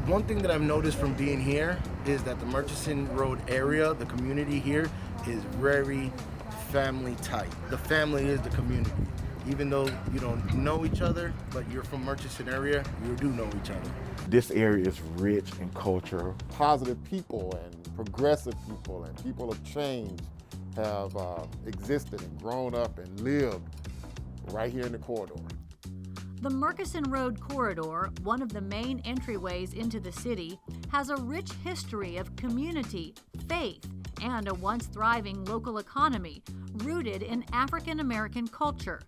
One thing that I've noticed from being here is that the Murchison Road area, the community here, is very family tight. The family is the community. Even though you don't know each other, but you're from Murchison area, you do know each other. This area is rich in culture. Positive people and progressive people and people of change have existed and grown up and lived right here in the corridor. The Murchison Road corridor, one of the main entryways into the city, has a rich history of community, faith, and a once thriving local economy rooted in African American culture.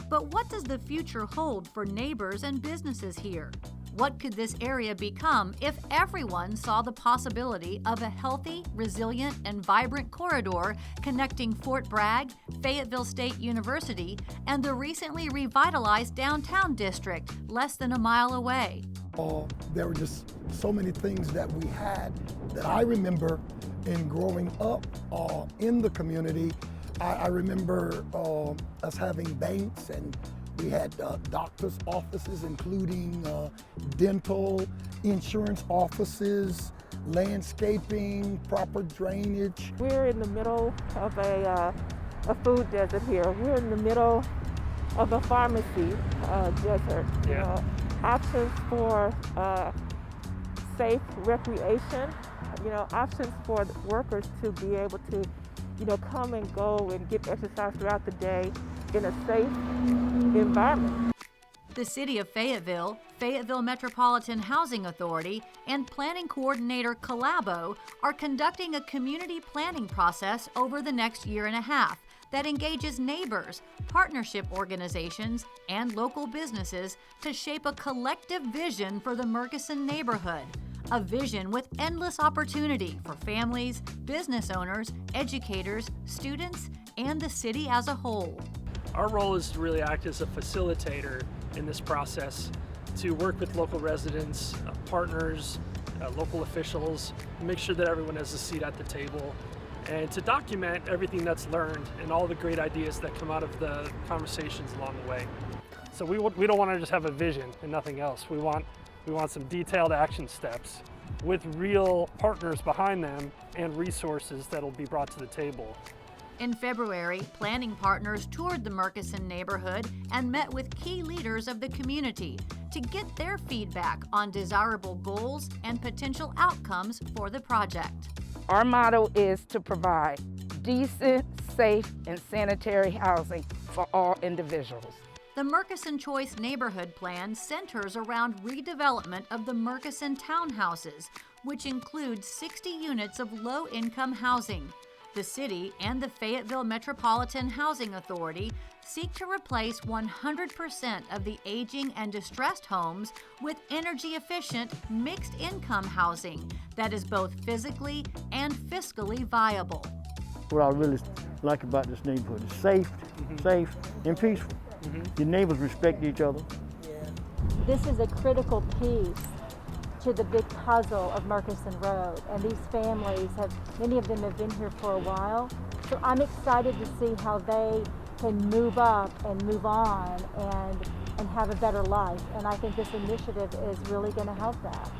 But what does the future hold for neighbors and businesses here? What could this area become if everyone saw the possibility of a healthy, resilient, and vibrant corridor connecting Fort Bragg, Fayetteville State University, and the recently revitalized downtown district less than a mile away? There were just so many things that we had that I remember in growing up in the community. I remember us having banks, and we had doctor's offices, including dental, insurance offices, landscaping, proper drainage. We're in the middle of a food desert here. We're in the middle of a pharmacy desert. Yeah. You know, options for safe recreation, options for workers to be able to come and go and get exercise throughout the day in a safe environment. The City of Fayetteville, Fayetteville Metropolitan Housing Authority, and Planning Coordinator Collabo are conducting a community planning process over the next year and a half that engages neighbors, partnership organizations, and local businesses to shape a collective vision for the Murchison neighborhood. A vision with endless opportunity for families, business owners, educators, students, and the city as a whole. Our role is to really act as a facilitator in this process, to work with local residents, partners, local officials, make sure that everyone has a seat at the table, and to document everything that's learned and all the great ideas that come out of the conversations along the way. So we don't want to just have a vision and nothing else. We want some detailed action steps with real partners behind them and resources that will be brought to the table. In February, planning partners toured the Murchison neighborhood and met with key leaders of the community to get their feedback on desirable goals and potential outcomes for the project. Our motto is to provide decent, safe, and sanitary housing for all individuals. The Murchison Choice Neighborhood Plan centers around redevelopment of the Murchison townhouses, which includes 60 units of low-income housing. The city and the Fayetteville Metropolitan Housing Authority seek to replace 100% of the aging and distressed homes with energy-efficient, mixed-income housing that is both physically and fiscally viable. What I really like about this neighborhood is safe and peaceful. Your neighbors respect each other. This is a critical piece to the big puzzle of Murchison Road, and these families many of them have been here for a while, so I'm excited to see how they can move up and move on and have a better life, and I think this initiative is really going to help that.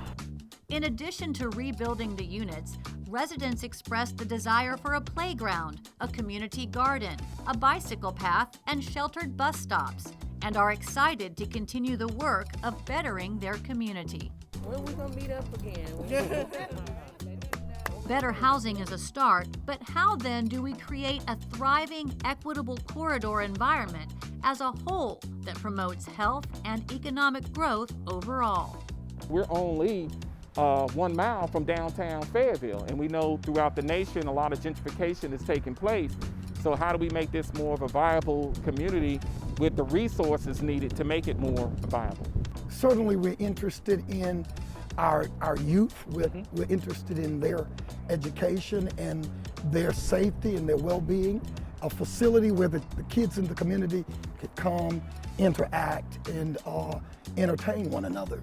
In addition to rebuilding the units, residents expressed the desire for a playground, a community garden, a bicycle path, and sheltered bus stops, and are excited to continue the work of bettering their community. When are we gonna meet up again? Better housing is a start, but how then do we create a thriving, equitable corridor environment as a whole that promotes health and economic growth overall? We're only 1 mile from downtown Fayetteville, and we know throughout the nation a lot of gentrification is taking place. So how do we make this more of a viable community with the resources needed to make it more viable? Certainly we're interested in our youth. We're interested in their education and their safety and their well-being. A facility where the kids in the community could come, interact, and entertain one another.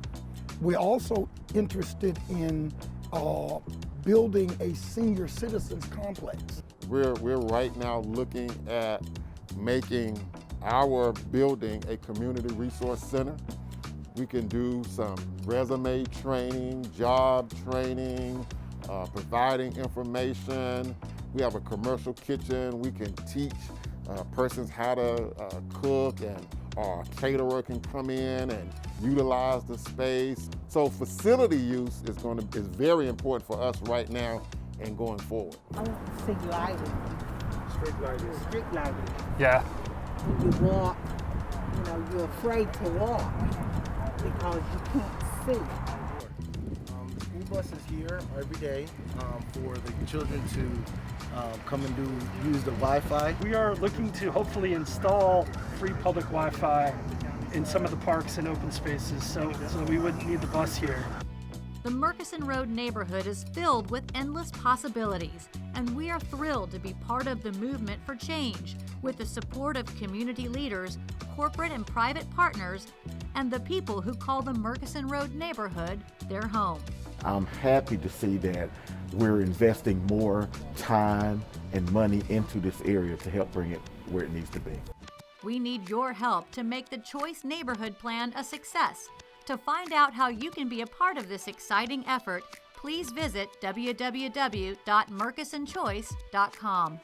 We're also interested in building a senior citizens complex. We're right now looking at making our building a community resource center We can do some resume training, job training, providing information. We have a commercial kitchen. We can teach persons how to cook, and our caterer can come in and utilize the space. So facility use is very important for us right now and going forward. I want to see lighting. Street lighting. Yeah. When you walk, you know, you're afraid to walk because you can't see. The school bus is here every day for the children to come and use the Wi-Fi. We are looking to hopefully install free public Wi-Fi in some of the parks and open spaces so we wouldn't need the bus here. The Murchison Road neighborhood is filled with endless possibilities, and we are thrilled to be part of the movement for change with the support of community leaders, corporate and private partners, and the people who call the Murchison Road neighborhood their home. I'm happy to see that we're investing more time and money into this area to help bring it where it needs to be. We need your help to make the Choice Neighborhood Plan a success. To find out how you can be a part of this exciting effort, please visit www.murchisonchoice.com.